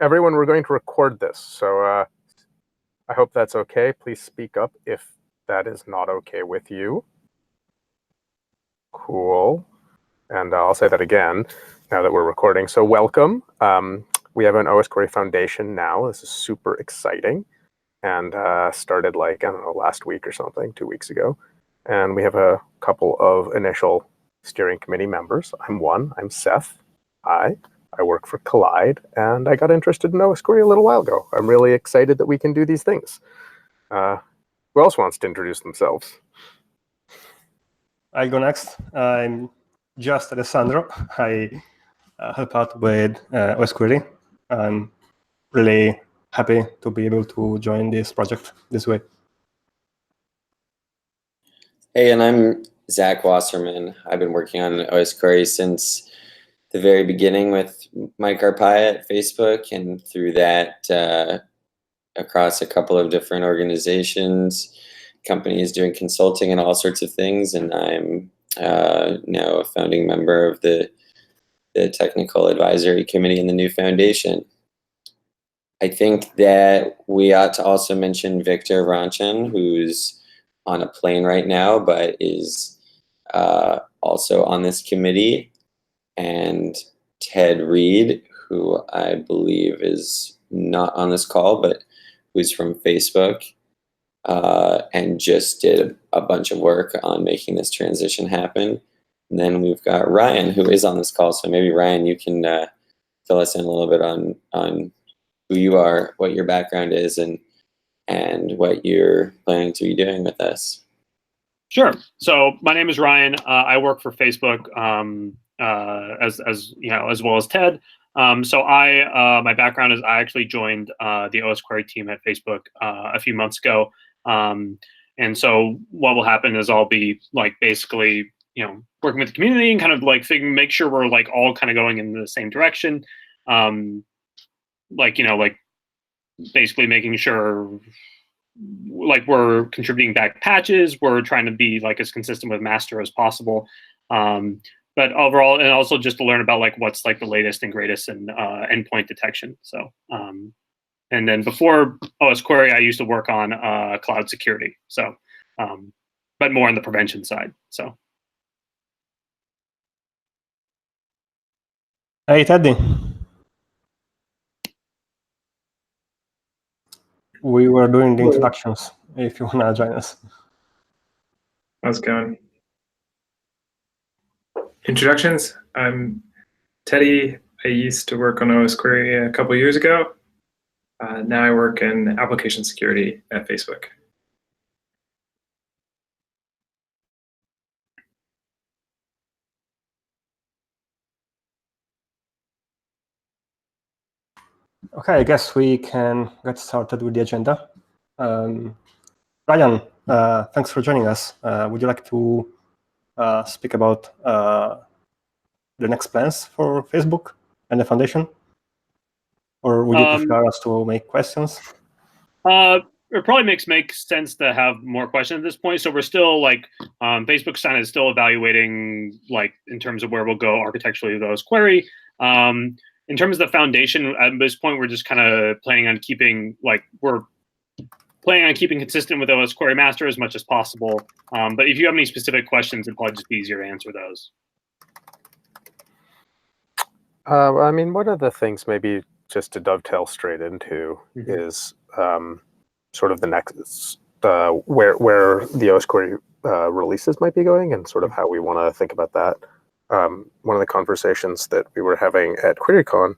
Everyone, we're going to record this, so I hope that's okay. Please speak up if that is not okay with you. Cool. And I'll say that again now that we're recording. So welcome. We have an OSQL Foundation now. This is super exciting. And started like, I don't know, last week or something, 2 weeks ago. And we have a couple of initial steering committee members. I'm one. I'm Seth. Hi. I work for Collide, and I got interested in OSQL a little while ago. I'm really excited that we can do these things. Who else wants to introduce themselves? I'll go next. I'm just Alessandro. I help out with OSQL. I'm really happy to be able to join this project this way. Hey, and I'm Zach Wasserman. I've been working on OSQL since the very beginning with Mike Arpaia at Facebook, and through that across a couple of different organizations, companies doing consulting and all sorts of things. And I'm now a founding member of the technical advisory committee in the new foundation. I think that we ought to also mention Victor Ranchan, who's on a plane right now, but is also on this committee, and Ted Reed, who I believe is not on this call, but who's from Facebook, and just did a bunch of work on making this transition happen. And then we've got Ryan, who is on this call. So maybe Ryan, you can fill us in a little bit on who you are, what your background is, and what you're planning to be doing with us. Sure. So my name is Ryan. I work for Facebook as you know, as well as Ted. So my background is I actually joined the OSQL team at Facebook a few months ago. And so what will happen is I'll be like basically, you know, working with the community and kind of like make sure we're like all kind of going in the same direction. Like, you know, like basically making sure like we're contributing back patches, we're trying to be like as consistent with master as possible. But overall, and also just to learn about like what's like the latest and greatest in endpoint detection. So, and then before OSQL, I used to work on cloud security. So, but more on the prevention side. So. Hey, Teddy. We were doing the introductions, if you want to join us. How's it going? Introductions. I'm Teddy. I used to work on OSQL a couple years ago. Now I work in application security at Facebook. Okay, I guess we can get started with the agenda. Ryan, thanks for joining us. Would you like to speak about the next plans for Facebook and the foundation? Or would you prefer us to make questions? It probably makes sense to have more questions at this point. So we're still like, Facebook sign is still evaluating like in terms of where we'll go architecturally with OSQL. In terms of the foundation, at this point, we're just kind of planning on keeping consistent with OSQL master as much as possible. But if you have any specific questions, it'd probably just be easier to answer those. I mean, one of the things maybe just to dovetail straight into is sort of the next, where the OSQL releases might be going and sort of how we want to think about that. One of the conversations that we were having at QueryCon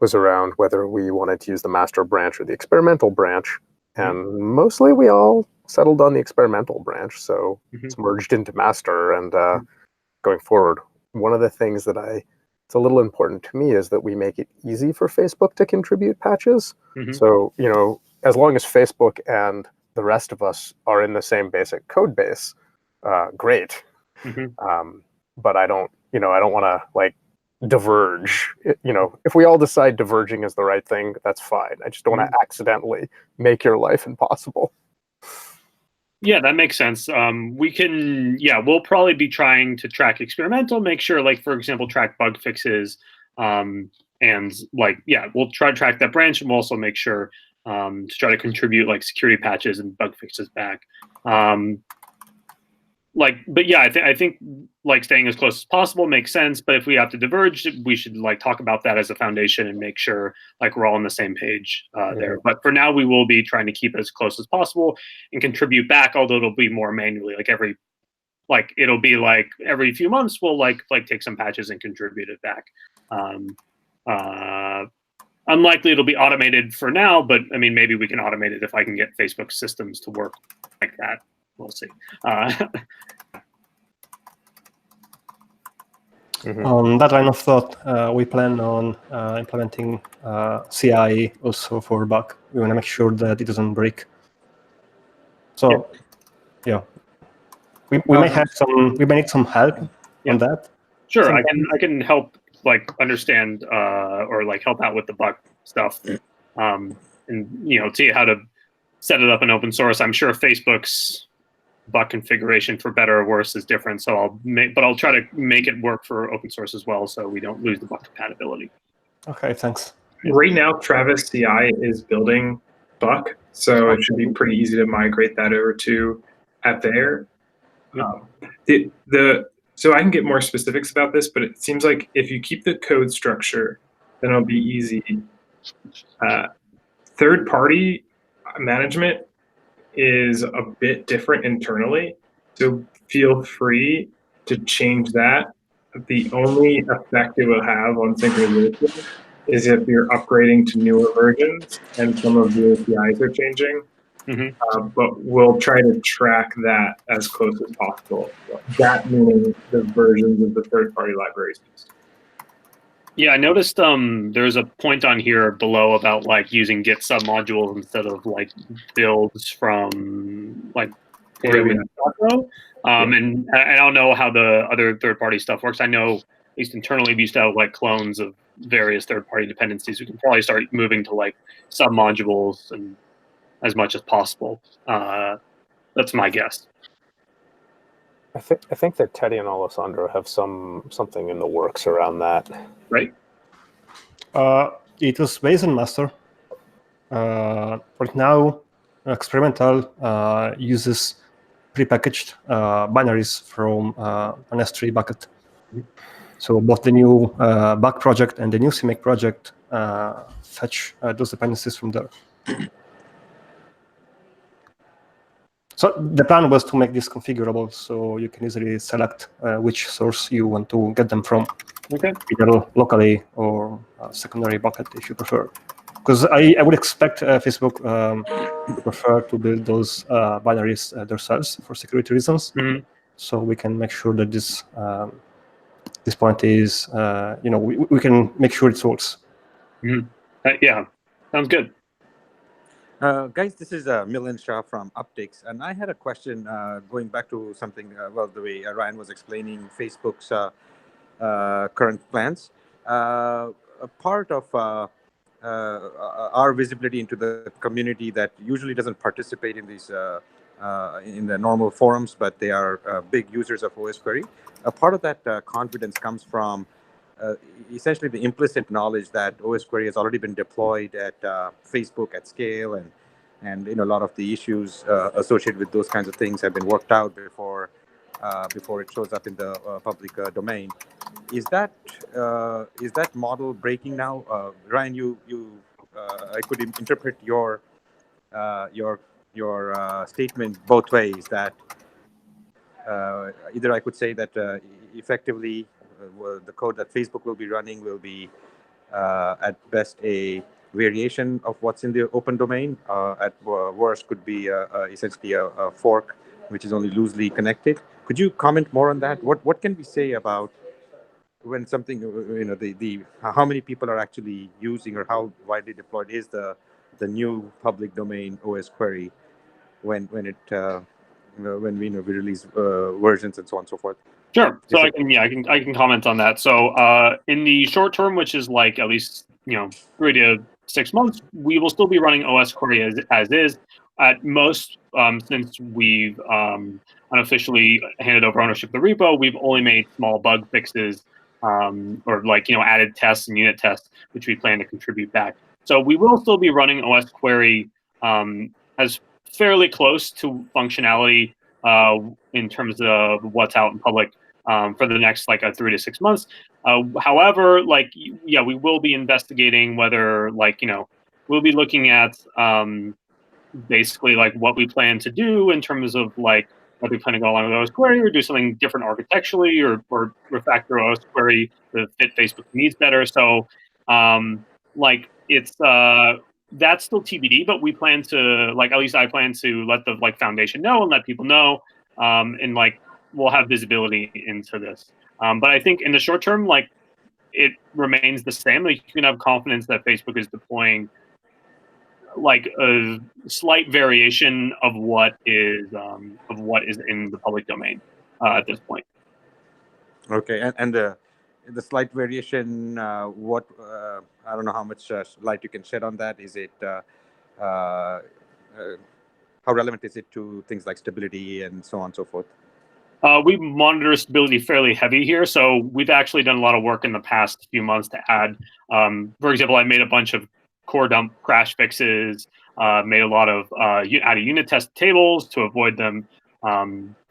was around whether we wanted to use the master branch or the experimental branch. And mostly we all settled on the experimental branch. So it's merged into master. And going forward, one of the things that it's a little important to me is that we make it easy for Facebook to contribute patches. So, you know, as long as Facebook and the rest of us are in the same basic code base, great. But I don't want to like diverge. You know, if we all decide diverging is the right thing, that's fine. I just don't want to accidentally make your life impossible. Yeah, that makes sense. We'll probably be trying to track experimental, make sure, like, for example, track bug fixes, and and like, yeah, we'll try to track that branch, and we'll also make sure to try to contribute like security patches and bug fixes back. But yeah, I think like staying as close as possible makes sense. But if we have to diverge, we should like talk about that as a foundation and make sure like we're all on the same page there. But for now, we will be trying to keep as close as possible and contribute back, although it'll be more manually. It'll be like every few months we'll like take some patches and contribute it back. Unlikely it'll be automated for now, but I mean, maybe we can automate it if I can get Facebook systems to work like that. We'll see. On that line of thought, we plan on implementing CI also for bug. We want to make sure that it doesn't break. So, yeah, we may have some. We may need some help on that. Sure, I can help like understand or like help out with the bug stuff, and see how to set it up in open source. I'm sure Facebook's bug configuration for better or worse is different, so I'll try to make it work for open source as well, so we don't lose the bug compatibility. Okay, thanks. Right now, Travis CI is building Buck, so it should be pretty easy to migrate that over to there. So I can get more specifics about this, but it seems like if you keep the code structure, then it'll be easy. Third-party management is a bit different internally, so feel free to change that. The only effect it will have on synchronization is if you're upgrading to newer versions and some of the APIs are changing. But we'll try to track that as close as possible. That meaning the versions of the third-party libraries used. Yeah, I noticed there's a point on here below about like using Git submodules instead of like builds from like and I don't know how the other third-party stuff works. I know at least internally we used to have like clones of various third-party dependencies. We can probably start moving to like submodules and as much as possible. That's my guess. I think that Teddy and Alessandro have something in the works around that. Right. It was based on master. Right now, experimental uses prepackaged binaries from an S3 bucket. So both the new bug project and the new CMake project fetch those dependencies from there. So the plan was to make this configurable, so you can easily select which source you want to get them from, either locally or secondary bucket if you prefer. Because I would expect Facebook to prefer to build those binaries themselves for security reasons. So we can make sure that this point is, we can make sure it works. Yeah, sounds good. Guys, this is Milan Shah from Upticks, and I had a question going back to something, the way Ryan was explaining Facebook's current plans. A part of our visibility into the community that usually doesn't participate in these in the normal forums, but they are big users of OSQuery. A part of that confidence comes from essentially the implicit knowledge that OSQuery has already been deployed at Facebook at scale, and a lot of the issues associated with those kinds of things have been worked out before it shows up in the public domain. Is that model breaking now? Ryan, I could interpret your statement both ways. That either I could say that effectively the code that Facebook will be running will be at best a variation of what's in the open domain. At worst could be essentially a fork which is only loosely connected. Could you comment more on that? What can we say about when something, how many people are actually using or how widely deployed is the new public domain OSQuery when we release versions and so on and so forth? Sure. So I can comment on that. So in the short term, which is like at least 3 to 6 months, we will still be running OSQuery as is. At most, since we've unofficially handed over ownership of the repo, we've only made small bug fixes or like, added tests and unit tests, which we plan to contribute back. So we will still be running OS query as fairly close to functionality in terms of what's out in public for the next like 3 to 6 months. However, like, yeah, we will be investigating whether, like, we'll be looking at basically like what we plan to do in terms of like whether we plan to go along with OS query or do something different architecturally or refactor OS query to fit Facebook needs better. So like it's that's still TBD, but we plan to, like, at least I plan to let the like foundation know and let people know, and like we'll have visibility into this. But I think in the short term, like, it remains the same. Like, you can have confidence that Facebook is deploying like a slight variation of what is in the public domain at this point. Okay, and the slight variation. What I don't know how much light you can shed on that. Is it how relevant is it to things like stability and so on and so forth? We monitor stability fairly heavy here, so we've actually done a lot of work in the past few months to add. For example, I made a bunch of core dump crash fixes, made a lot of added unit test tables to avoid them.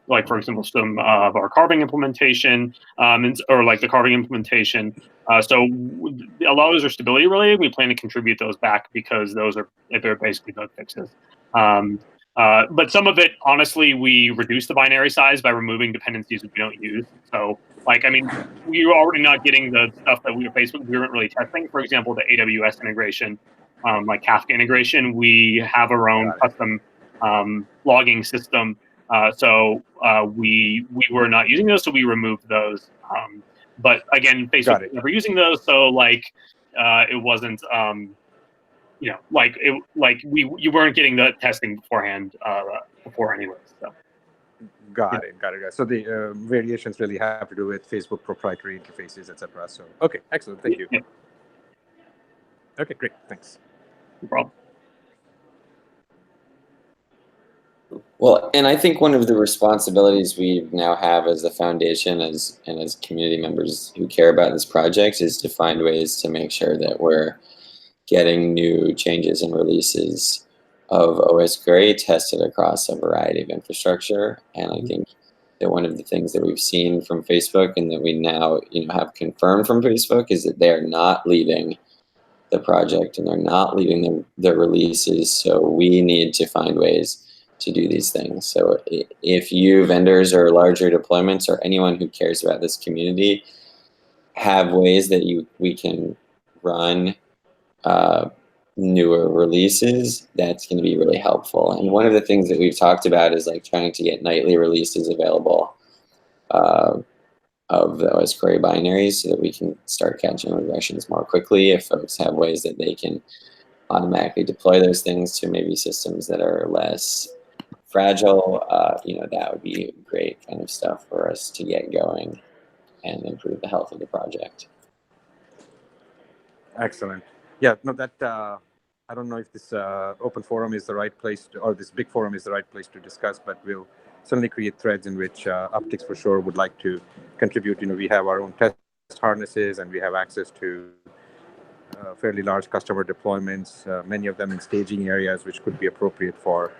Like, for example, some of our carving implementation, or like the carving implementation. So a lot of those are stability related. We plan to contribute those back because they're basically bug fixes. But some of it, honestly, we reduce the binary size by removing dependencies that we don't use. So, like, I mean, we were already not getting the stuff that we weren't really testing. For example, the AWS integration, like Kafka integration, we have our own custom logging system. So we were not using those, so we removed those. But again, Facebook was never using those, so like it wasn't. You weren't getting the testing beforehand before anyway. So. Got it. So the variations really have to do with Facebook proprietary interfaces, etc. So okay, excellent. Thank you. Yeah. Okay, great. Thanks. No problem. Well, and I think one of the responsibilities we now have as a foundation and as community members who care about this project is to find ways to make sure that we're getting new changes and releases of OS query tested across a variety of infrastructure. And I think that one of the things that we've seen from Facebook and that we now have confirmed from Facebook is that they're not leaving the project and they're not leaving their releases. So we need to find ways to do these things. So if you vendors or larger deployments or anyone who cares about this community have ways that we can run newer releases, that's going to be really helpful. And one of the things that we've talked about is like trying to get nightly releases available of the OS query binaries so that we can start catching regressions more quickly. If folks have ways that they can automatically deploy those things to maybe systems that are less fragile, that would be great kind of stuff for us to get going and improve the health of the project. Excellent. Yeah, no, that I don't know if this open forum is the right place or this big forum is the right place to discuss, but we'll certainly create threads in which Upticks for sure would like to contribute. We have our own test harnesses and we have access to fairly large customer deployments, many of them in staging areas, which could be appropriate for,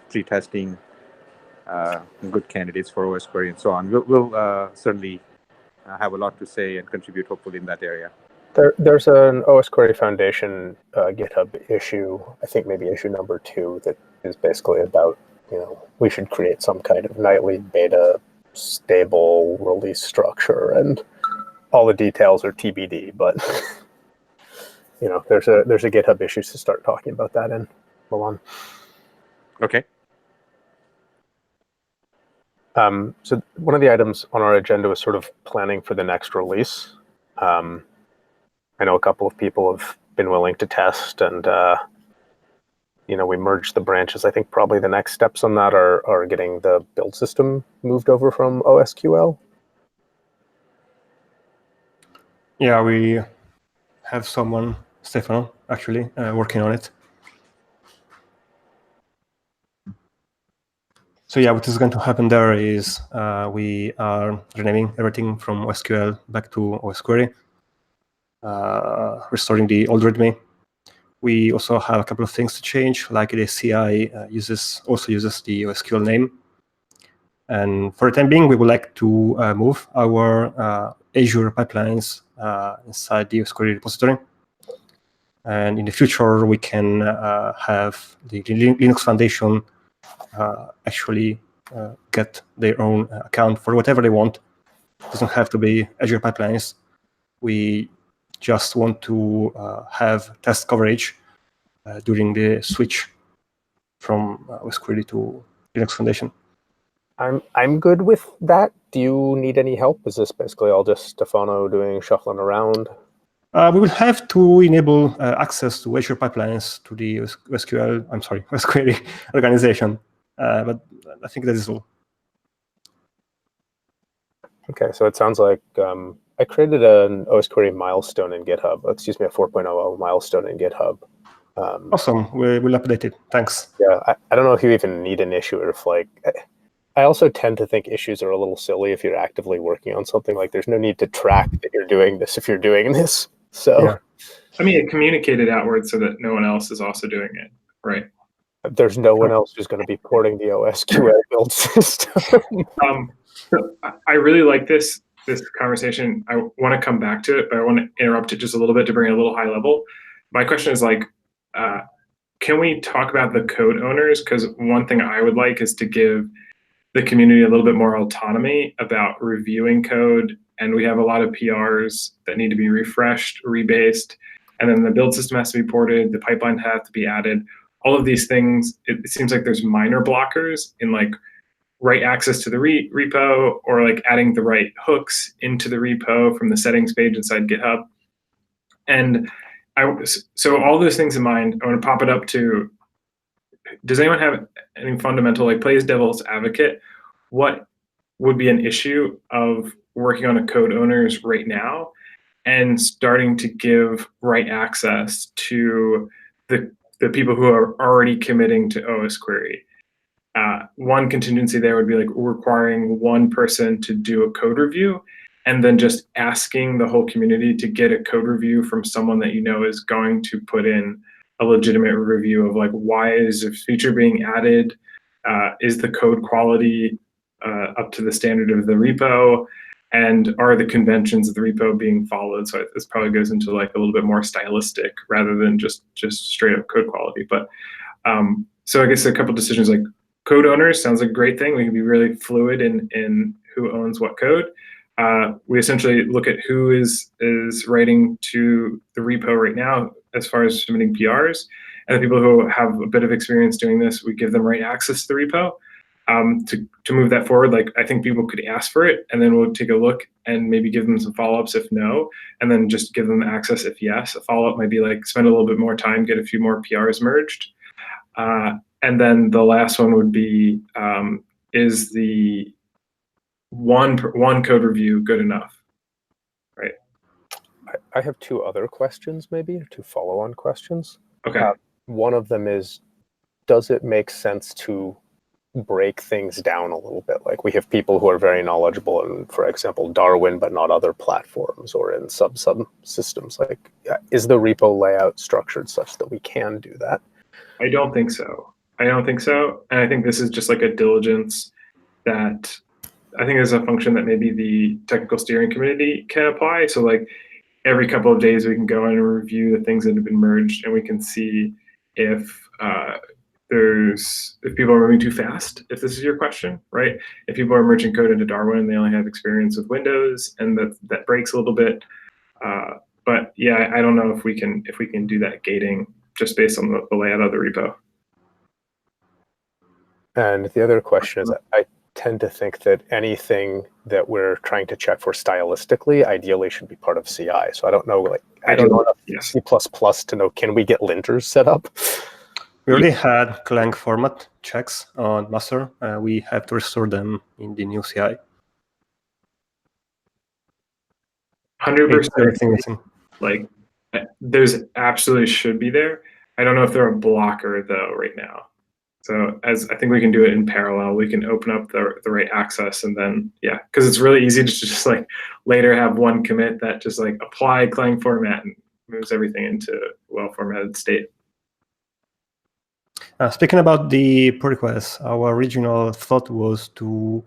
pre-testing good candidates for OS query and so on. We'll certainly have a lot to say and contribute, hopefully, in that area. There's an OS Query Foundation GitHub issue, I think maybe issue number 2, that is basically about, we should create some kind of nightly beta stable release structure, and all the details are TBD, but there's a GitHub issues to start talking about that in. Milan. Okay. So one of the items on our agenda was sort of planning for the next release. I know a couple of people have been willing to test, and we merged the branches. I think probably the next steps on that are getting the build system moved over from OSQL. Yeah, we have someone, Stefano, actually working on it. So yeah, what is going to happen there is we are renaming everything from OSQL back to OSQuery, restoring the old README. We also have a couple of things to change, like the CI also uses the OSQL name. And for the time being, we would like to move our Azure pipelines inside the OSQuery repository. And in the future, we can have the Linux Foundation actually get their own account for whatever they want. It doesn't have to be Azure pipelines. We just want to have test coverage during the switch from OSQuery to Linux Foundation. I'm good with that. Do you need any help? Is this basically all just Stefano doing shuffling around? We will have to enable access to Azure pipelines to the OSQuery organization, but I think that is all. Okay, so it sounds like I created an OSQuery milestone in GitHub. Excuse me, a 4.0 milestone in GitHub. Awesome. We'll update it. Thanks. Yeah, I don't know if you even need an issue, or if like, I also tend to think issues are a little silly if you're actively working on something. Like, there's no need to track that you're doing this if you're doing this. So, yeah. I mean, it communicated outward so that no one else is also doing it, right? There's no one else who's going to be porting the OSQL build system. So I really like this conversation. I want to come back to it, but I want to interrupt it just a little bit to bring it a little high level. My question is like, can we talk about the code owners? Because one thing I would like is to give the community a little bit more autonomy about reviewing code. And we have a lot of PRs that need to be refreshed, rebased, and then the build system has to be ported, the pipeline has to be added. All of these things, it seems like there's minor blockers in like right access to the repo, or like adding the right hooks into the repo from the settings page inside GitHub. And so all those things in mind, I want to pop it up to, does anyone have any fundamental, like plays devil's advocate? What would be an issue of working on a code owners right now and starting to give right access to the people who are already committing to OSQuery? One contingency there would be like requiring one person to do a code review, and then just asking the whole community to get a code review from someone that you know is going to put in a legitimate review of like, why is a feature being added? Is the code quality up to the standard of the repo? And are the conventions of the repo being followed? So this probably goes into like a little bit more stylistic rather than just straight up code quality. But so I guess a couple decisions, like code owners sounds like a great thing. We can be really fluid in who owns what code. We essentially look at who is writing to the repo right now as far as submitting PRs. And the people who have a bit of experience doing this, we give them right access to the repo. To move that forward, like I think people could ask for it, and then we'll take a look and maybe give them some follow-ups if no, and then just give them access if yes. A follow-up might be like spend a little bit more time, get a few more PRs merged. And then the last one would be, is the one code review good enough, right? I have two other questions, maybe, two follow-on questions. Okay. One of them is, does it make sense to break things down a little bit? Like, we have people who are very knowledgeable in, for example, Darwin, but not other platforms, or in subsystems. Like, is the repo layout structured such that we can do that? I don't think so. And I think this is just like a diligence that I think is a function that maybe the technical steering committee can apply. So like every couple of days we can go in and review the things that have been merged, and we can see if people are moving too fast, if this is your question, right? If people are merging code into Darwin and they only have experience with Windows, and that breaks a little bit. But yeah, I don't know if we can do that gating just based on the layout of the repo. And the other question is, I tend to think that anything that we're trying to check for stylistically ideally should be part of CI. So I don't know, like, I don't know enough C++ to know, can we get linters set up? We already had Clang format checks on master. We have to restore them in the new CI. 100%. Like, those absolutely should be there. I don't know if they're a blocker though right now. So as I think we can do it in parallel, we can open up the right access, and then because it's really easy to just like later have one commit that just like apply Clang format and moves everything into well-formatted state. Speaking about the pull requests, our original thought was to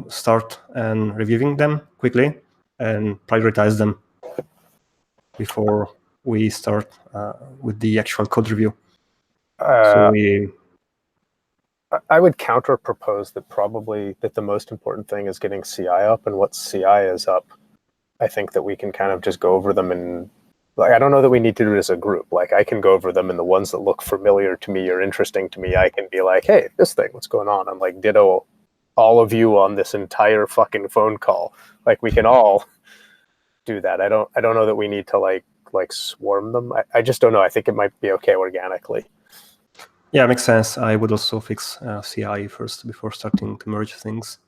start and reviewing them quickly and prioritize them before we start with the actual code review. I would counter propose that probably the most important thing is getting CI up, and once CI is up, I think that we can kind of just go over them, and like, I don't know that we need to do it as a group. Like, I can go over them, and the ones that look familiar to me or interesting to me, I can be like, hey, this thing, what's going on? And like ditto all of you on this entire fucking phone call. Like, we can all do that. I don't know that we need to like swarm them. I just don't know. I think it might be okay organically. Yeah, makes sense. I would also fix CI first before starting to merge things.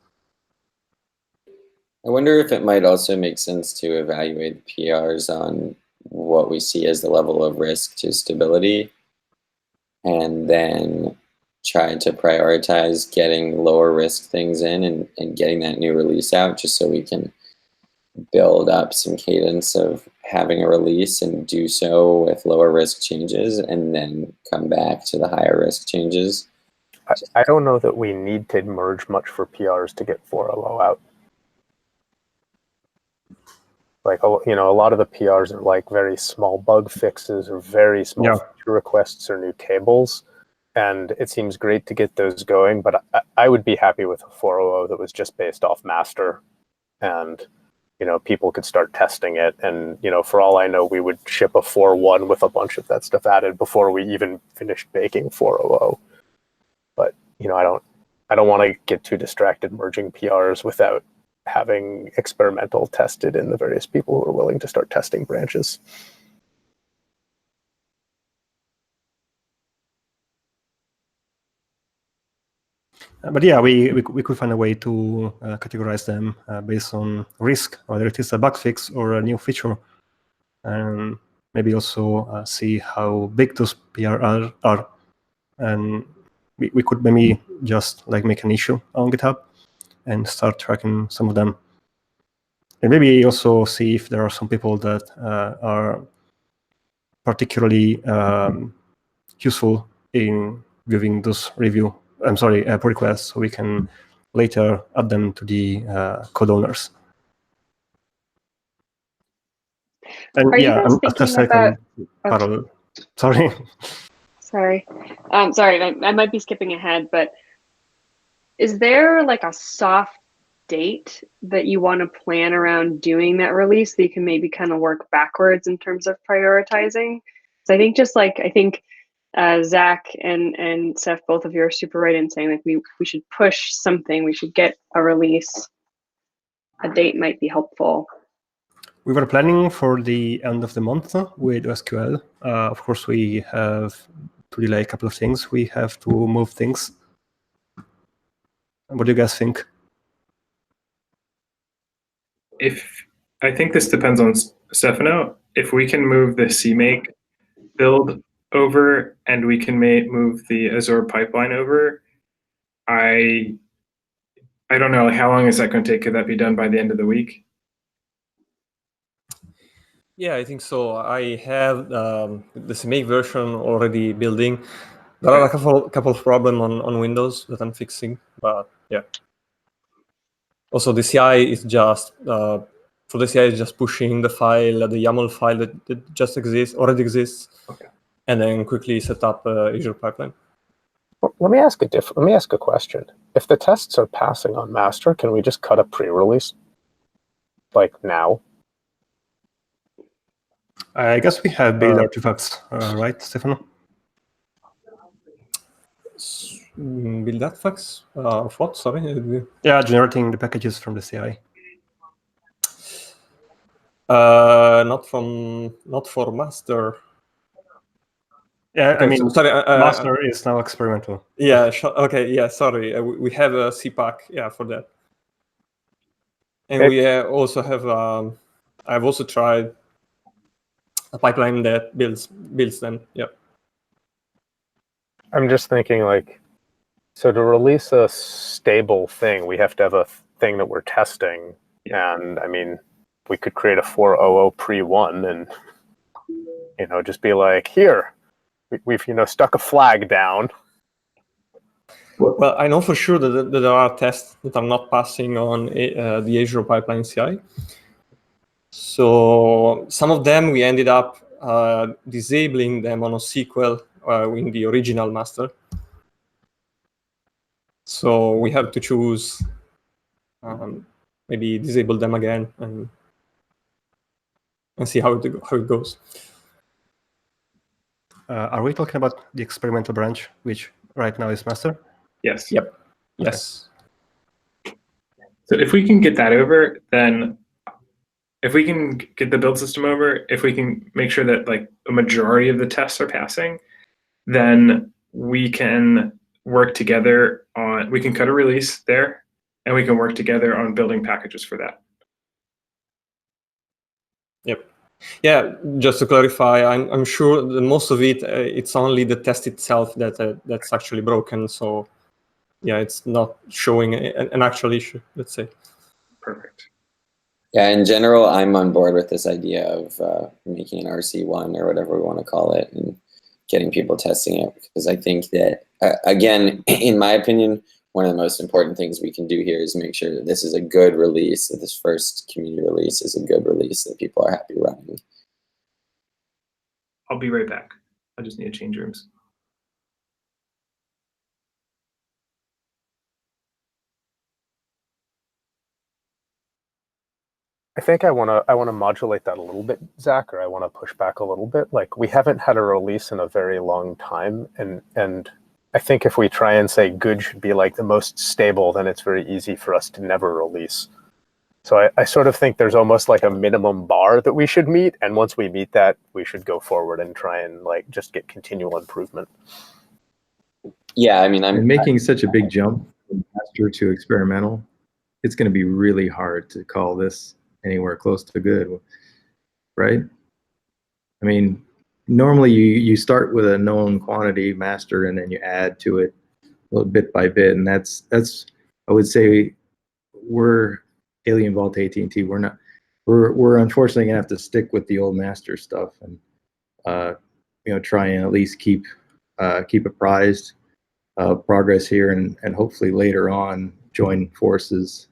I wonder if it might also make sense to evaluate the PRs on what we see as the level of risk to stability, and then try to prioritize getting lower risk things in and getting that new release out, just so we can build up some cadence of having a release and do so with lower risk changes, and then come back to the higher risk changes. I don't know that we need to merge much for PRs to get 4.0 out. Like, a lot of the PRs are like very small bug fixes or very small feature requests or new tables. And it seems great to get those going, but I would be happy with a 4.0 that was just based off master, and people could start testing it. And for all I know, we would ship a 4.1 with a bunch of that stuff added before we even finished baking 4.0. But I don't want to get too distracted merging PRs without having experimental tested in the various people who are willing to start testing branches. But yeah, we could find a way to categorize them based on risk, whether it is a bug fix or a new feature, and maybe also see how big those PR are. And we could maybe just like make an issue on GitHub and start tracking some of them. And maybe also see if there are some people that are particularly useful in viewing those pull requests, so we can later add them to the code owners. And are you guys thinking about parallel. Sorry. Sorry, I might be skipping ahead, but is there like a soft date that you want to plan around doing that release that you can maybe kind of work backwards in terms of prioritizing? So I think Zach and Seth, both of you are super right in saying like we should push something, we should get a release. A date might be helpful. We were planning for the end of the month with OSQL. Of course, we have to delay a couple of things. We have to move things. What do you guys think? I think this depends on Stefano. If we can move the CMake build over and we can move the Azure pipeline over, I don't know, how long is that going to take? Could that be done by the end of the week? Yeah, I think so. I have the CMake version already building. There are a couple of problems on Windows that I'm fixing, but yeah. Also, the CI is just for the CI is just pushing the file, the YAML file that just already exists, and then quickly set up Azure pipeline. Well, let me ask a question. If the tests are passing on master, can we just cut a pre-release like now? I guess we have build artifacts, right, Stefano? Build artifacts of what? Sorry. Yeah, generating the packages from the CI. Not for master. Yeah, okay, I mean, sorry. master is now experimental. Yeah. Okay. Yeah. Sorry. We have a CPAC. Yeah, for that. And we also have. I've also tried a pipeline that builds them. Yeah. I'm just thinking like, so to release a stable thing, we have to have a thing that we're testing. And I mean, we could create a 4.0.0 pre-1 and, you know, just be like, here, we've, you know, stuck a flag down. Well, I know for sure that there are tests that are not passing on the Azure Pipeline CI. So some of them we ended up disabling them on OSQL in the original master. So we have to choose, maybe disable them again and see how it goes. Are we talking about the experimental branch, which right now is master? Yes. Yep. Yes. So if we can get that over, then if we can get the build system over, if we can make sure that like a majority of the tests are passing, then we can work together on, we can cut a release there, and we can work together on building packages for that. Yep. Yeah, just to clarify, I'm sure that most of it, it's only the test itself that's actually broken. So yeah, it's not showing an actual issue, let's say. Perfect. Yeah, in general, I'm on board with this idea of making an RC1 or whatever we want to call it and getting people testing it, because I think that, again, in my opinion, one of the most important things we can do here is make sure that this is a good release, that this first community release is a good release that people are happy running. I'll be right back. I just need to change rooms. I think I want to modulate that a little bit, Zach, or I want to push back a little bit. Like, we haven't had a release in a very long time, and I think if we try and say good should be like the most stable, then it's very easy for us to never release. So I sort of think there's almost like a minimum bar that we should meet, and once we meet that, we should go forward and try and like just get continual improvement. Yeah, I mean, I'm making such a big jump from master to experimental. It's going to be really hard to call this anywhere close to good, right? I mean, normally you start with a known quantity master and then you add to it a little bit by bit, and that's I would say we're Alienvault AT&T. We're unfortunately gonna have to stick with the old master stuff and you know, try and at least keep apprised of progress here, and hopefully later on join forces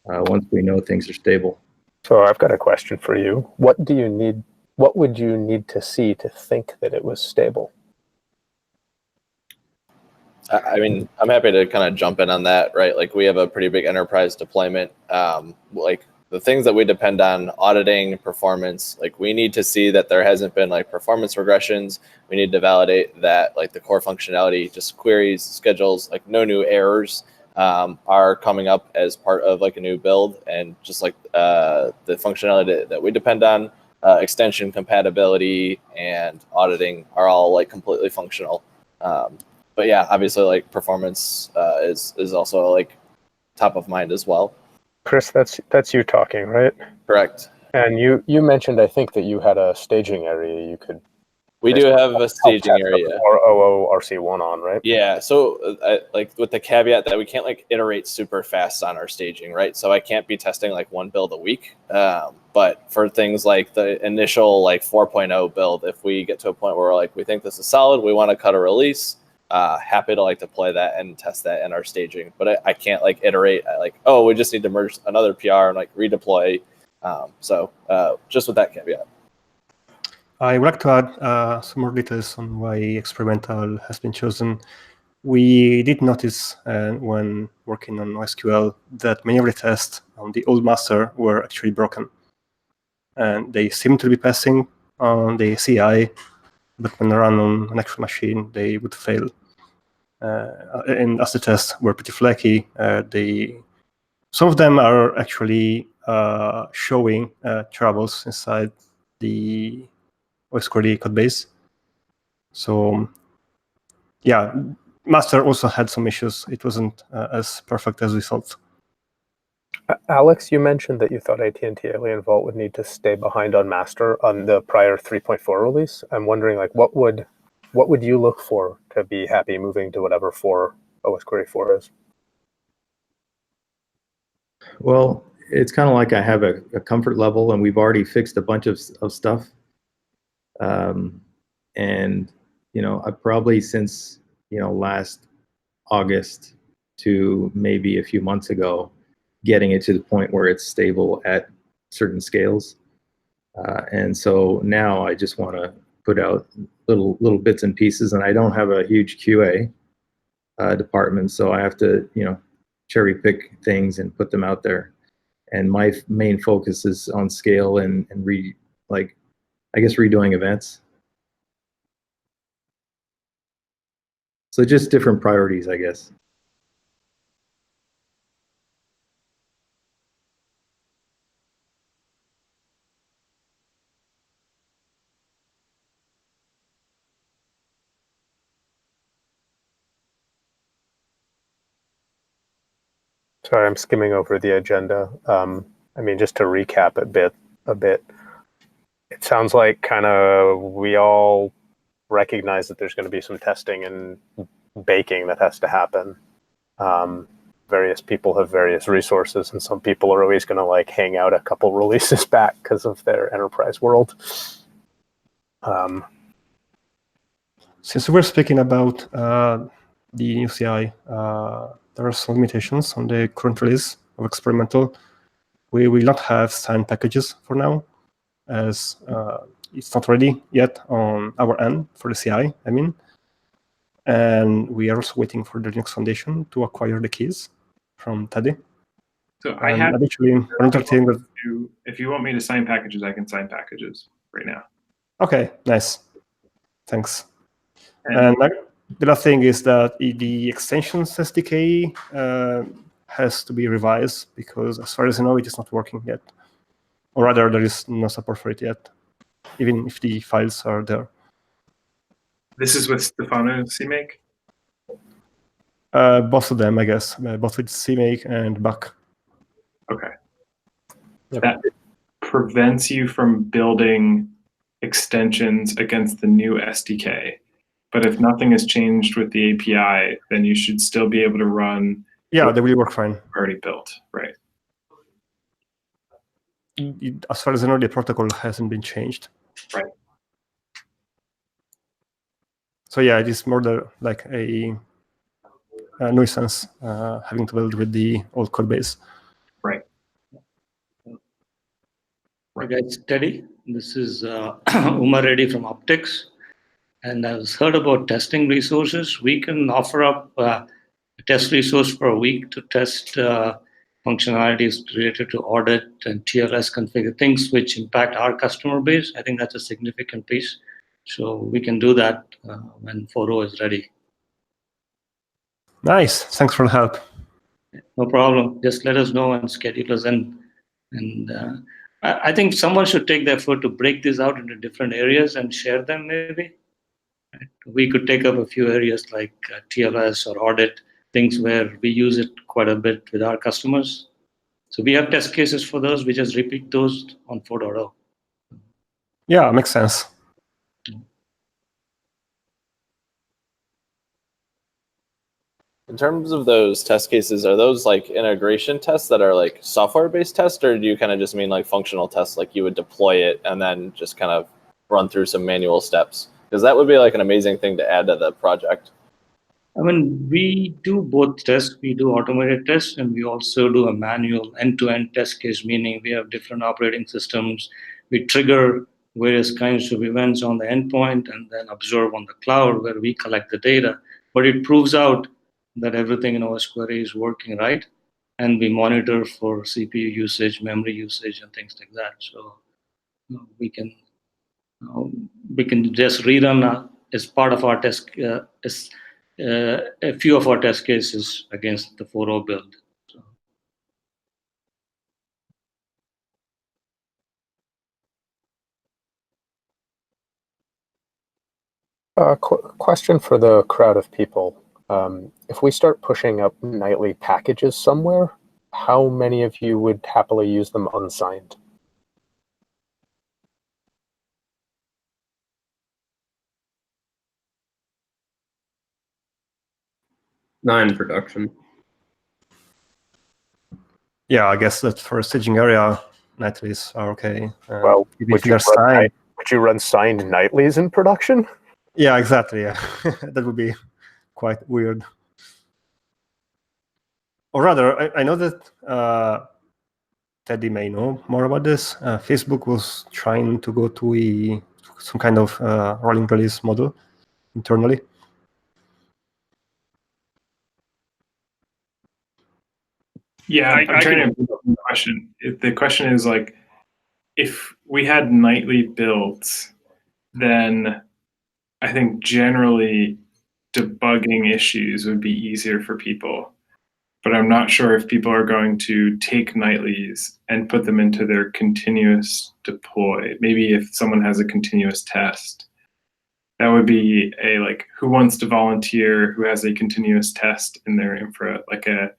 once we know things are stable. So I've got a question for you. What would you need to see to think that it was stable? I mean, I'm happy to kind of jump in on that, right? Like, we have a pretty big enterprise deployment. Like, the things that we depend on, auditing, performance, like, we need to see that there hasn't been like performance regressions. We need to validate that like the core functionality, just queries, schedules, like no new errors are coming up as part of like a new build, and just like the functionality that we depend on, extension compatibility and auditing are all like completely functional. But yeah, obviously like performance is also like top of mind as well. Chris, that's you talking, right? Correct. And you mentioned, I think, that you had a staging area you could. We do have a staging area. Or OO RC1 on, right? Yeah. So like with the caveat that we can't like iterate super fast on our staging, right? So I can't be testing like one build a week. But for things like the initial like 4.0 build, if we get to a point where like we think this is solid, we want to cut a release. Happy to like deploy that and test that in our staging, but I can't like iterate like, oh, we just need to merge another PR and like redeploy. So just with that caveat. I would like to add some more details on why experimental has been chosen. We did notice when working on OSQL that many of the tests on the old master were actually broken. And they seem to be passing on the CI, but when run on an actual machine, they would fail. And as the tests were pretty flaky, some of them are actually showing troubles inside the OSQL code base. So yeah, master also had some issues. It wasn't as perfect as we thought. Alex, you mentioned that you thought AT&T Alienvault would need to stay behind on master on the prior 3.4 release. I'm wondering, like, what would what would you look for to be happy moving to whatever 4 OS Query 4 is? Well, it's kind of like I have a comfort level, and we've already fixed a bunch of stuff. And, I probably since, last August to maybe a few months ago, getting it to the point where it's stable at certain scales. And so now I just want to put out little bits and pieces, and I don't have a huge QA department, so I have to, cherry pick things and put them out there. And my main focus is on scale and redoing events. So just different priorities, I guess. Sorry, I'm skimming over the agenda. Just to recap a bit, it sounds like kind of we all recognize that there's going to be some testing and baking that has to happen. Various people have various resources, and some people are always going to hang out a couple releases back because of their enterprise world. Since we're speaking about the new CI, there are some limitations on the current release of experimental. We will not have signed packages for now, as it's not ready yet on our end for the CI, And we are also waiting for the Linux Foundation to acquire the keys from Teddy. So I have actually another thing that if you want me to sign packages, I can sign packages right now. Okay, nice. Thanks. And the last thing is that the extensions SDK has to be revised because, as far as I know, it is not working yet. Or rather, there is no support for it yet, even if the files are there. This is with Stefano CMake? Both of them, I guess. Both with CMake and Buck. Okay. Yep. That prevents you from building extensions against the new SDK. But if nothing has changed with the API, then you should still be able to run. Yeah, they will work fine. Already built, right? As far as I know, the protocol hasn't been changed. Right. So yeah, it is more like a nuisance having to build with the old code base. Right. Hi guys, Teddy. This is Umar Reddy from Optics. And I've heard about testing resources. We can offer up a test resource for a week to test functionalities related to audit and TLS configure, things which impact our customer base. I think that's a significant piece. So we can do that when 4.0 is ready. Nice. Thanks for the help. No problem. Just let us know and schedule us in. And I think someone should take the effort to break this out into different areas and share them maybe. We could take up a few areas like TLS or audit, things where we use it quite a bit with our customers. So we have test cases for those. We just repeat those on 4.0. Yeah, makes sense. In terms of those test cases, are those like integration tests that are like software-based tests, or do you kind of just mean like functional tests, like you would deploy it and then just kind of run through some manual steps? Because that would be like an amazing thing to add to the project. I mean, we do both tests. We do automated tests, and we also do a manual end-to-end test case, meaning we have different operating systems. We trigger various kinds of events on the endpoint and then observe on the cloud where we collect the data. But it proves out that everything in OS Query is working right, and we monitor for CPU usage, memory usage, and things like that. So we can just rerun as part of our test a few of our test cases against the 4.0 build. Question for the crowd of people. If we start pushing up nightly packages somewhere, how many of you would happily use them unsigned? Not in production. Yeah, I guess that for a staging area, nightlies are okay. Well, if they're signed, would you run signed nightlies in production? yeah, exactly. Yeah, that would be quite weird. Or rather, I know that Teddy may know more about this. Facebook was trying to go to some kind of rolling release model internally. Yeah, I'm trying to the question. The question is like, if we had nightly builds, then I think generally debugging issues would be easier for people. But I'm not sure if people are going to take nightlies and put them into their continuous deploy. Maybe if someone has a continuous test, that would be a like, who wants to volunteer who has a continuous test in their infra, like a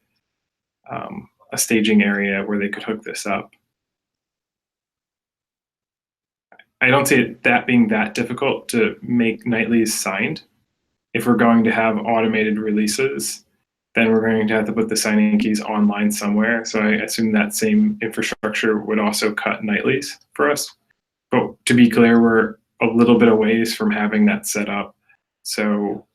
staging area where they could hook this up. I don't see that being that difficult to make nightlies signed. If we're going to have automated releases, then we're going to have to put the signing keys online somewhere. So I assume that same infrastructure would also cut nightlies for us. But to be clear, we're a little bit a ways from having that set up. So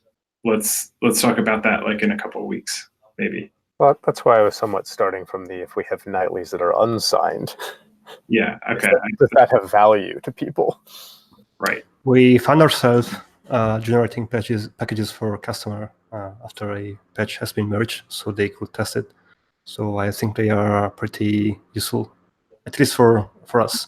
let's talk about that like in a couple of weeks, maybe. Well, that's why I was somewhat starting from the if we have nightlies that are unsigned. Yeah, okay. Does that have value to people? Right. We found ourselves generating packages for a customer after a patch has been merged, so they could test it. So I think they are pretty useful, at least for us.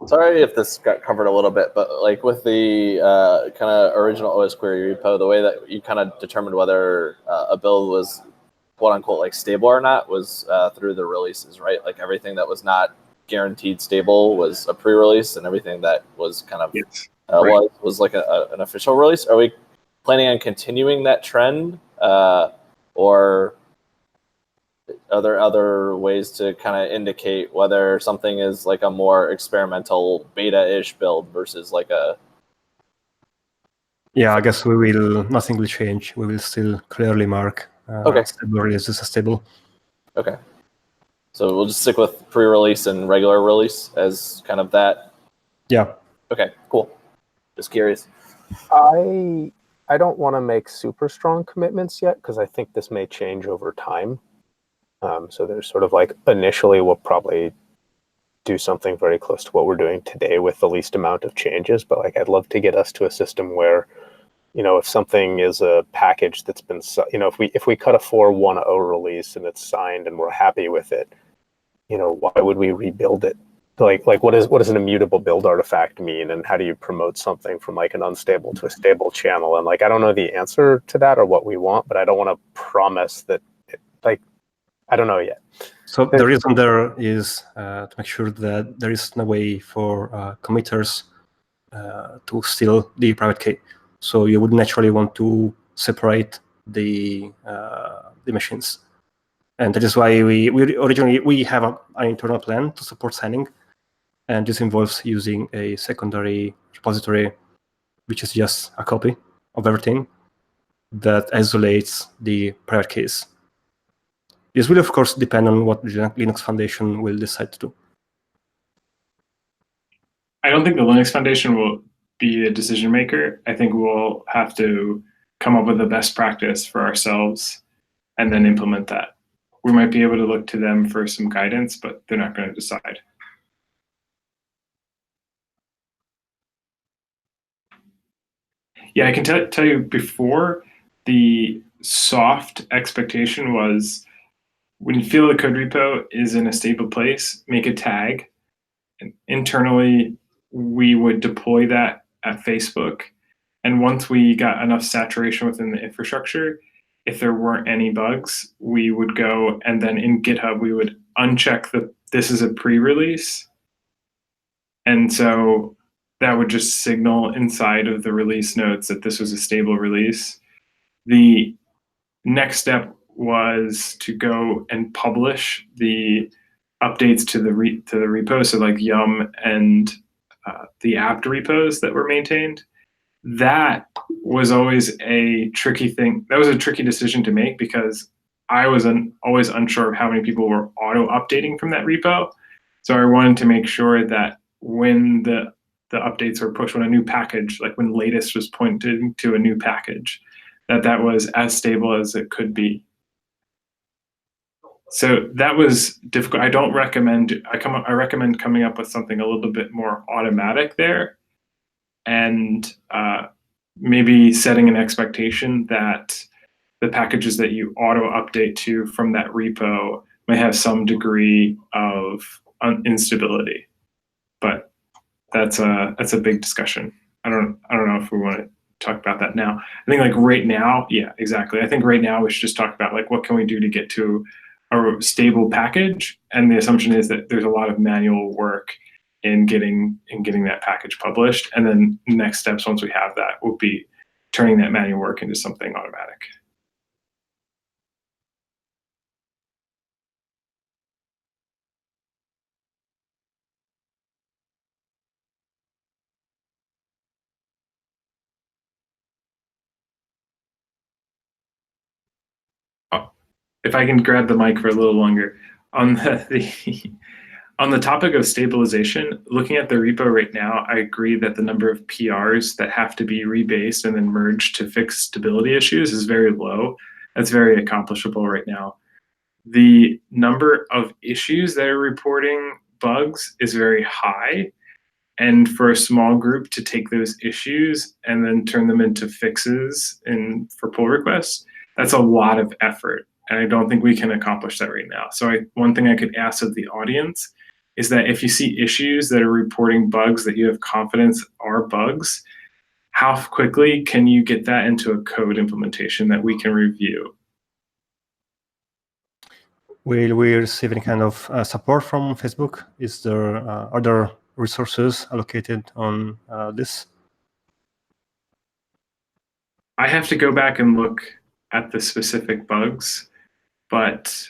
Sorry if this got covered a little bit, but like with the kind of original OSQuery repo, the way that you kind of determined whether a build was quote unquote like stable or not was through the releases, right? Like everything that was not guaranteed stable was a pre-release, and everything that was kind of was like an official release. Are we planning on continuing that trend, or are there other ways to kind of indicate whether something is like a more experimental beta-ish build versus like a... Yeah, I guess nothing will change. We will still clearly mark stable release as a stable. Okay. So we'll just stick with pre-release and regular release as kind of that? Yeah. Okay, cool. Just curious. I don't want to make super strong commitments yet because I think this may change over time. So there's sort of like initially we'll probably do something very close to what we're doing today with the least amount of changes. But like I'd love to get us to a system where, you know, if something is a package that's been, you know, if we cut a 4.1.0 release and it's signed and we're happy with it, you know, why would we rebuild it? Like what does an immutable build artifact mean, and how do you promote something from like an unstable to a stable channel? And like I don't know the answer to that or what we want, but I don't want to promise that. I don't know yet. So the reason there is to make sure that there is no way for committers to steal the private key. So you would naturally want to separate the machines. And that is why we originally have an internal plan to support signing. And this involves using a secondary repository, which is just a copy of everything that isolates the private keys. This will, of course, depend on what the Linux Foundation will decide to do. I don't think the Linux Foundation will be a decision maker. I think we'll have to come up with a best practice for ourselves and then implement that. We might be able to look to them for some guidance, but they're not going to decide. Yeah, I can tell you before, the soft expectation was when you feel the code repo is in a stable place, make a tag. And internally, we would deploy that at Facebook. And once we got enough saturation within the infrastructure, if there weren't any bugs, we would go and then in GitHub, we would uncheck that this is a pre-release. And so that would just signal inside of the release notes that this was a stable release. The next step was to go and publish the updates to the repo, so like Yum and the apt repos that were maintained. that was always a tricky thing. That was a tricky decision to make because I was always unsure of how many people were auto-updating from that repo. So I wanted to make sure that when the updates were pushed, when a new package, like when latest was pointed to a new package, that was as stable as it could be. So that was difficult. I don't recommend, I recommend coming up with something a little bit more automatic there, and maybe setting an expectation that the packages that you auto update to from that repo may have some degree of instability. But that's a big discussion. I don't know if we want to talk about that now. I think like right now, yeah, exactly. I think right now we should just talk about like what can we do to get to a stable package, and the assumption is that there's a lot of manual work in getting that package published, and then next steps once we have that will be turning that manual work into something automatic. If I can grab the mic for a little longer, on on the topic of stabilization, looking at the repo right now, I agree that the number of PRs that have to be rebased and then merged to fix stability issues is very low. That's very accomplishable right now. The number of issues that are reporting bugs is very high. And for a small group to take those issues and then turn them into fixes for pull requests, that's a lot of effort. And I don't think we can accomplish that right now. So one thing I could ask of the audience is that if you see issues that are reporting bugs that you have confidence are bugs, how quickly can you get that into a code implementation that we can review? Will we receive any kind of support from Facebook? Is there other resources allocated on this? I have to go back and look at the specific bugs, but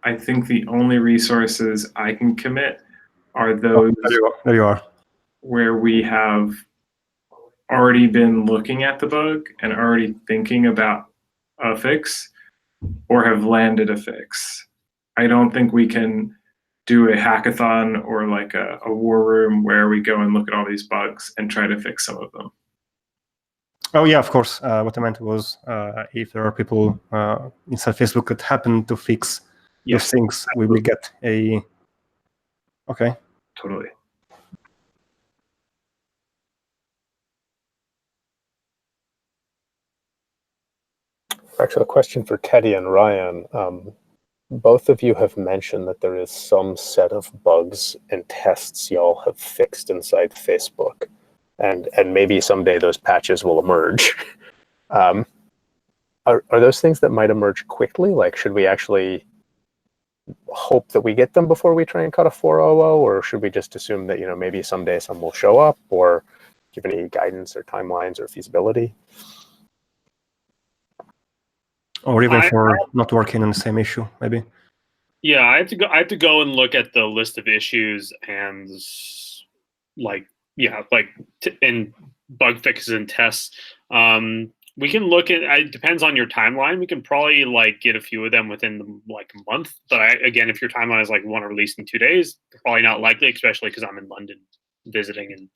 I think the only resources I can commit are those there you are. Where we have already been looking at the bug and already thinking about a fix or have landed a fix. I don't think we can do a hackathon or like a war room where we go and look at all these bugs and try to fix some of them. Oh yeah, of course. What I meant was if there are people inside Facebook that happen to fix those things, we will get a... Okay. Totally. Actually, a question for Teddy and Ryan. Both of you have mentioned that there is some set of bugs and tests y'all have fixed inside Facebook, and maybe someday those patches will emerge. Are those things that might emerge quickly? Like, should we actually hope that we get them before we try and cut a 4.0, or should we just assume that, you know, maybe someday some will show up, or give any guidance or timelines or feasibility? Or even for not working on the same issue, maybe. Yeah, I have to go and look at the list of issues and in bug fixes and tests. We can look at. It depends on your timeline. We can probably get a few of them within a month. But again, if your timeline is want to release in 2 days, probably not likely, especially because I'm in London visiting and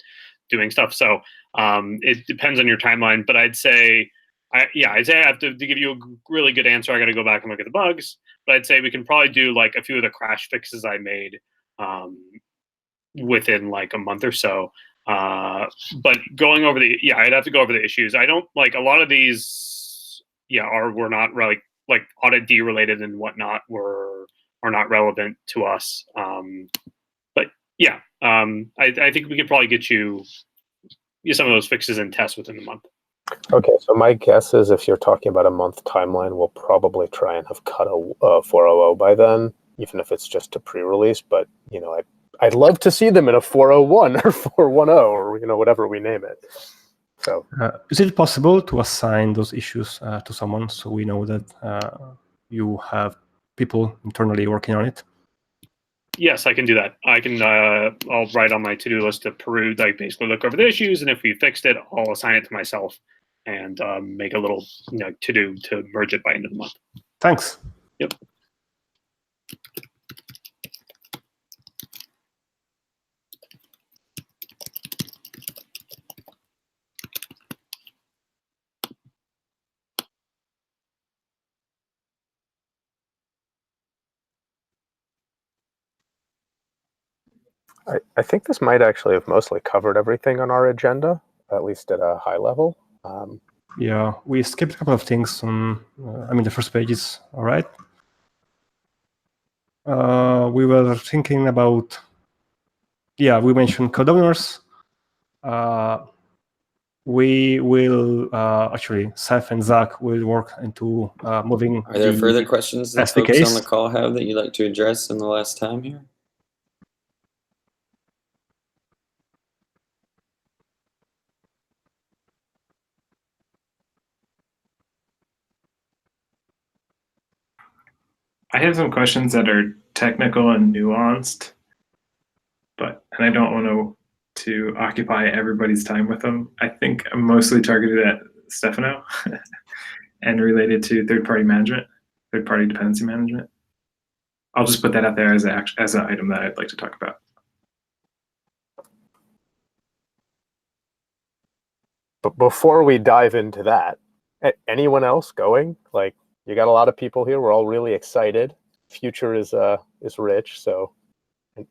doing stuff. So it depends on your timeline. But I'd say. I'd say I have to give you a really good answer. I got to go back and look at the bugs, but I'd say we can probably do a few of the crash fixes I made within a month or so. But going over I'd have to go over the issues. I don't a lot of these. We're not really audit D related and whatnot. Are not relevant to us. But I think we could probably get you some of those fixes and tests within the month. Okay, so my guess is if you're talking about a month timeline, we'll probably try and have cut a 4.0 by then, even if it's just a pre-release. But I'd love to see them in a 4.01 or 4.10 or whatever we name it. So, is it possible to assign those issues to someone so we know that you have people internally working on it? Yes, I can do that. I can. I'll write on my to-do list to peruse, like basically look over the issues, and if we fixed it, I'll assign it to myself and make a little to-do to merge it by end of the month. Thanks. Yep. I think this might actually have mostly covered everything on our agenda, at least at a high level. Yeah, we skipped a couple of things on, I mean, the first page is all right. We were thinking about, yeah, we mentioned code owners. We will, actually, Seth and Zach will work into moving. Are there further questions that folks SDKs. on the call have that you'd like to address in the last time here? I have some questions that are technical and nuanced, and I don't want to occupy everybody's time with them. I think I'm mostly targeted at Stefano and related to third-party management, third-party dependency management. I'll just put that out there as an item that I'd like to talk about. But before we dive into that, anyone else going? Like, you got a lot of people here. We're all really excited. Future is rich. So,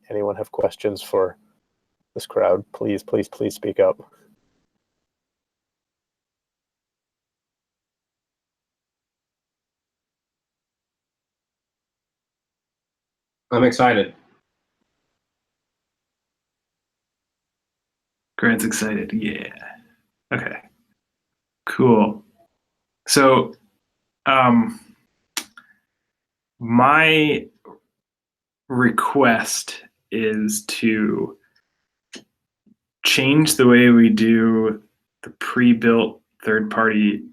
anyone have questions for this crowd? Please, please, please speak up. I'm excited. Grant's excited. Yeah. Okay. Cool. So, my request is to change the way we do the pre-built third-party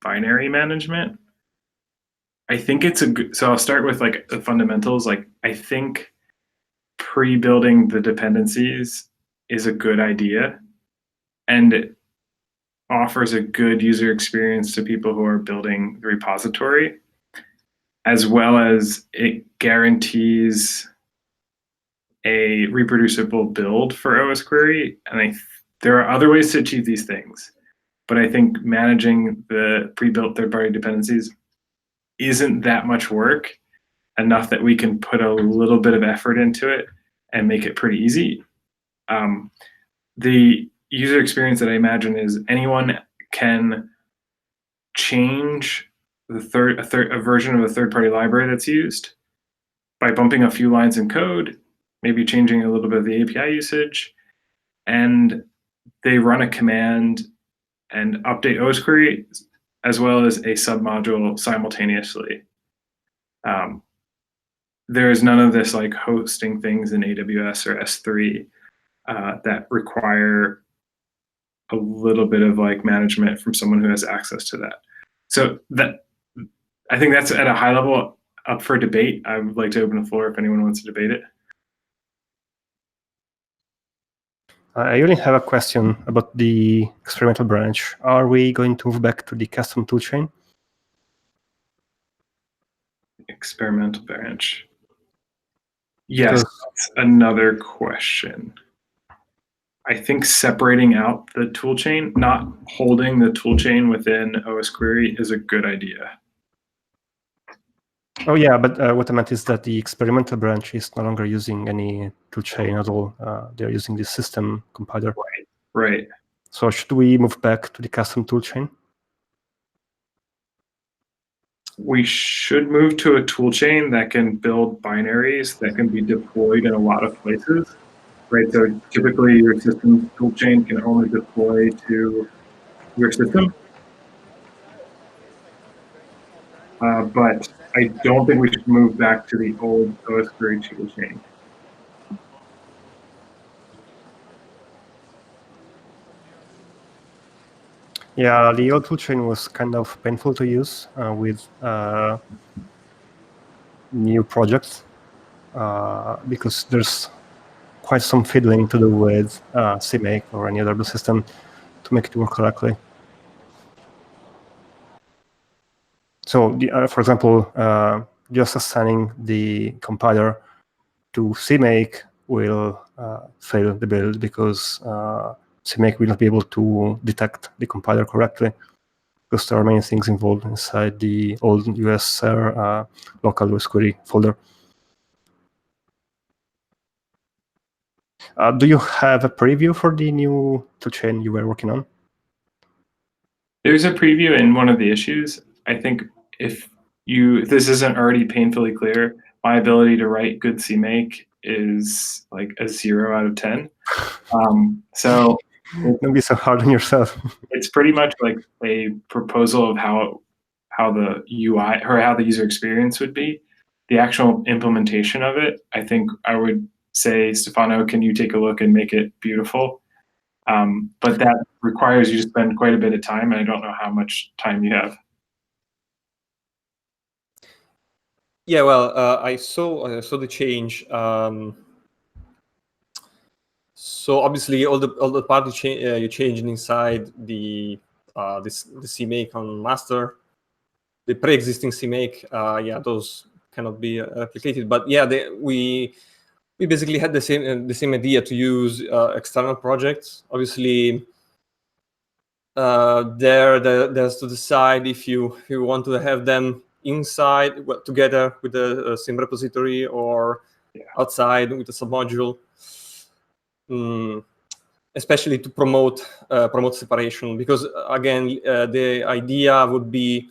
binary management. I think it's a good, so I'll start with like the fundamentals. Like, I think pre-building the dependencies is a good idea, and it offers a good user experience to people who are building the repository, as well as it guarantees a reproducible build for OSQuery. And there are other ways to achieve these things, but I think managing the pre-built third-party dependencies isn't that much work, enough that we can put a little bit of effort into it and make it pretty easy. The user experience that I imagine is anyone can change a version of a third-party library that's used by bumping a few lines in code, maybe changing a little bit of the API usage, and they run a command and update OSQuery as well as a submodule simultaneously. There is none of this like hosting things in AWS or S3 that require a little bit of like management from someone who has access to that. So that, I think that's at a high level up for debate. I would like to open the floor if anyone wants to debate it. I only have a question about the experimental branch. Are we going to move back to the custom toolchain? Experimental branch. Yes, that's another question. I think separating out the toolchain, not holding the toolchain within OSQuery, is a good idea. Oh yeah, but what I meant is that the experimental branch is no longer using any toolchain at all. They're using the system compiler. Right. So should we move back to the custom toolchain? We should move to a toolchain that can build binaries that can be deployed in a lot of places. Right, so typically your system toolchain can only deploy to your system. But I don't think we should move back to the old OSQuery toolchain. Yeah, the old toolchain was kind of painful to use with new projects. because there's quite some fiddling to do with CMake or any other system to make it work correctly. So, for example, just assigning the compiler to CMake will fail the build because CMake will not be able to detect the compiler correctly because there are many things involved inside the old USR local OSQL folder. Do you have a preview for the new toolchain you were working on? There's a preview in one of the issues. I think if this isn't already painfully clear, my ability to write good CMake is like a 0 out of 10. So don't be so hard on yourself. It's pretty much like a proposal of how the UI or how the user experience would be. The actual implementation of it, I think I would say, Stefano, can you take a look and make it beautiful? But that requires you to spend quite a bit of time, and I don't know how much time you have. Yeah, well, I saw the change. So obviously, all the part you changed inside the CMake on master, the pre-existing CMake, yeah, those cannot be replicated. But yeah, we basically had the same idea to use external projects. Obviously, there's to decide if you want to have them inside together with the same repository or outside with a submodule. Especially to promote separation, because again, the idea would be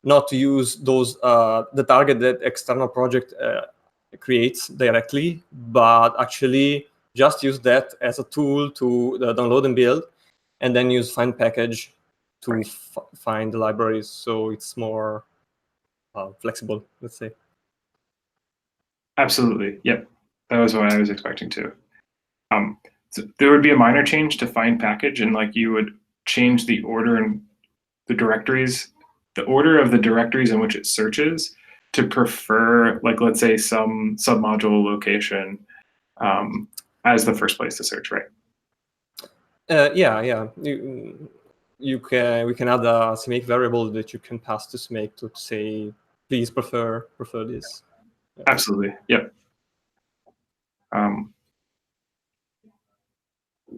not to use those the target that external project creates directly, but actually just use that as a tool to download and build, and then use find package to find the libraries. So it's more flexible, let's say. Absolutely. Yep. That was what I was expecting too. So there would be a minor change to find package, and like you would change the order and the directories, the order of the directories in which it searches to prefer, like, let's say some submodule location as the first place to search, right? Yeah. We can add a CMake variable that you can pass to CMake to say, please prefer this. Yeah. Absolutely. Yep.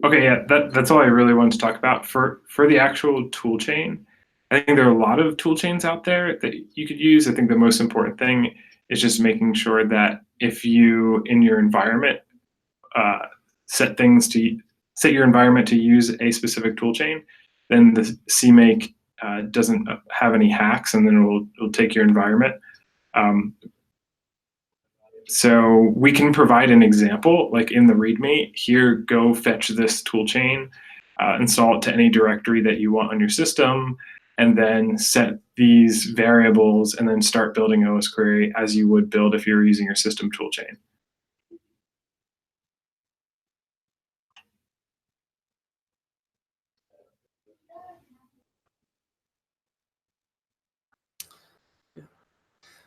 Okay, yeah, that's all I really wanted to talk about. For the actual tool chain, I think there are a lot of tool chains out there that you could use. I think the most important thing is just making sure that if you, in your environment, set your environment to use a specific tool chain, then the CMake doesn't have any hacks, and then it'll take your environment. So we can provide an example, like in the README, here, go fetch this toolchain, install it to any directory that you want on your system, and then set these variables, and then start building OS query as you would build if you were using your system toolchain.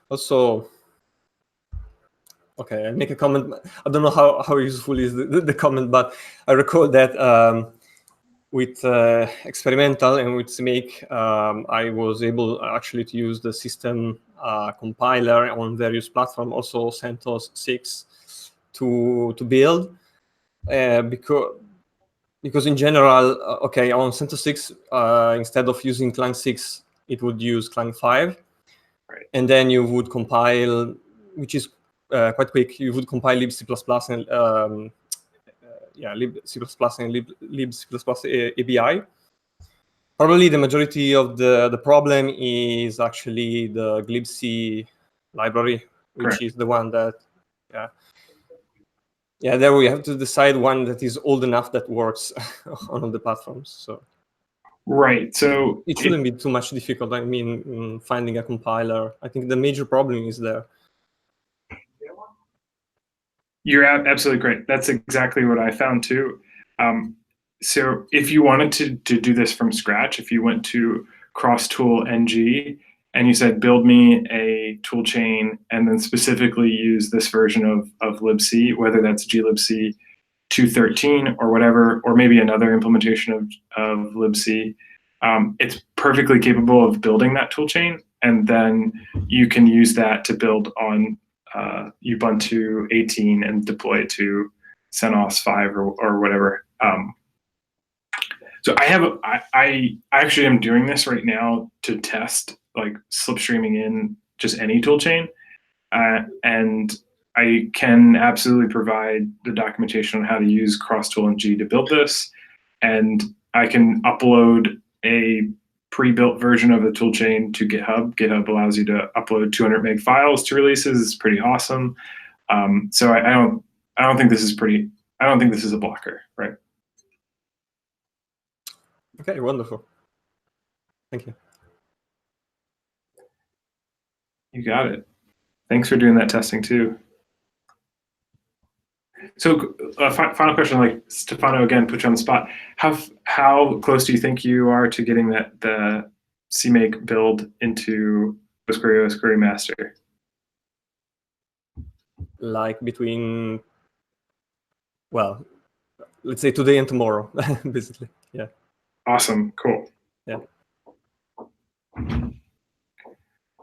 Also, okay, I make a comment. I don't know how useful is the comment, but I recall that with experimental and with CMake, I was able actually to use the system compiler on various platforms, also CentOS 6, to build, because in general, okay, on CentOS 6, instead of using Clang 6, it would use Clang 5. Right. And then you would compile, which is quite quick. You would compile libc++ and libc++ and libc++ ABI. Probably the majority of the problem is actually the glibc library, which Correct. is the one that, there we have to decide one that is old enough that works on all the platforms. So. Right. So it shouldn't be too much difficult. I mean, finding a compiler. I think the major problem is there. You're absolutely great. That's exactly what I found too. So if you wanted to do this from scratch, if you went to cross-tool ng and you said build me a tool chain and then specifically use this version of libc, whether that's glibc 2.13 or whatever, or maybe another implementation of libc, it's perfectly capable of building that tool chain, and then you can use that to build on Ubuntu 18 and deploy it to CentOS 5 or whatever. So I actually am doing this right now to test like slipstreaming in just any tool chain, and I can absolutely provide the documentation on how to use CrossTool and G to build this, and I can upload a pre-built version of the toolchain to GitHub. GitHub allows you to upload 200 meg files to releases. It's pretty awesome. So I don't think this is I don't think this is a blocker, right? Okay, wonderful. Thank you. You got it. Thanks for doing that testing too. So final question, like Stefano, again, put you on the spot. How close do you think you are to getting the CMake build into OSQuery master? Like between, well, let's say today and tomorrow, basically. Yeah. Awesome. Cool. Yeah.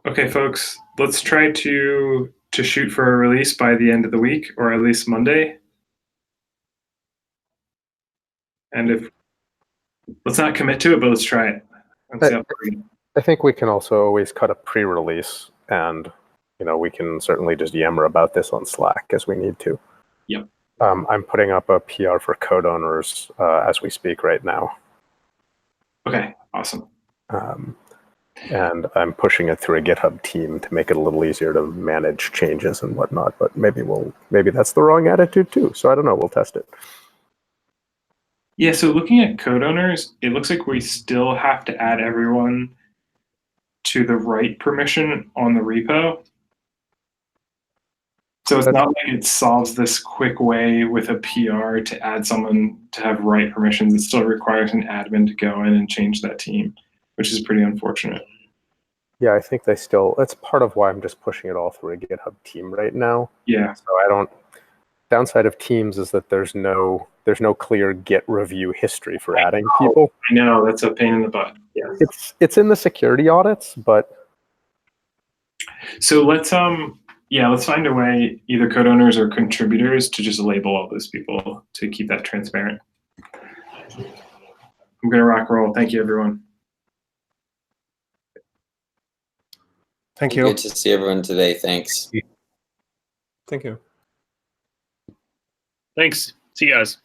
Okay, folks, let's try to shoot for a release by the end of the week, or at least Monday. And let's not commit to it, but let's try it. I think we can also always cut a pre-release, and we can certainly just yammer about this on Slack as we need to. Yep. I'm putting up a PR for code owners as we speak right now. Okay, awesome. And I'm pushing it through a GitHub team to make it a little easier to manage changes and whatnot. But maybe that's the wrong attitude too. So I don't know. We'll test it. Yeah. So looking at code owners, it looks like we still have to add everyone to the write permission on the repo. So it's not like it solves this quick way with a PR to add someone to have write permissions. It still requires an admin to go in and change that team, which is pretty unfortunate. Yeah, I think that's part of why I'm just pushing it all through a GitHub team right now. Yeah. So downside of teams is that there's no clear Git review history for adding people. I know, that's a pain in the butt. Yeah. It's in the security audits, but. So let's find a way, either code owners or contributors, to just label all those people to keep that transparent. I'm gonna rock roll. Thank you, everyone. Thank you. Good to see everyone today. Thanks. Thank you. Thanks. See you guys.